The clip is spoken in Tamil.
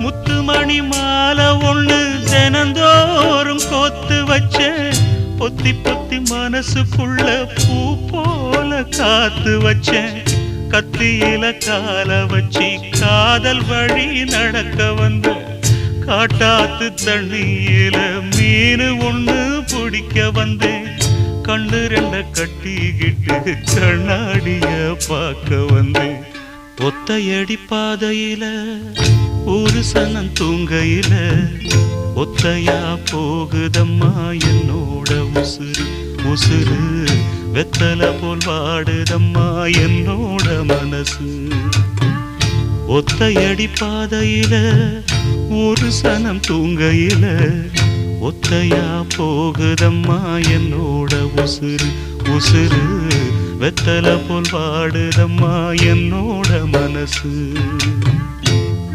முத்துமணி மாலை ஒண்ணு தினந்தோறும் கோத்து வச்ச பொத்தி பொத்தி மனசுக்குள்ள பூ போல காத்து வச்சேன் கத்தியில கால வச்சி காதல் வழி நடக்க வந்த காட்டாத்து தண்ணியில மீனு ஒண்ணு பிடிக்க வந்தேன் கண்ணு ரெண்ட கட்டிக்கிட்டு கண்ணாடிய பார்க்க வந்தேன் ஒத்தையடி பாதையில ஒரு சனம் தூங்கையில ஒத்தையா போகுதம்மா என்னோட உசுறு உசுறு வெத்தலை போல் வாடுதம்மா என்னோட மனசு ஒத்தையடி பாதையில ஒரு சனம் தூங்கையில ஒத்தையா போகுதம்மா என்னோட உசுறு உசுறு வெத்தலை போல் வாடுதம்மா என்னோட மனசு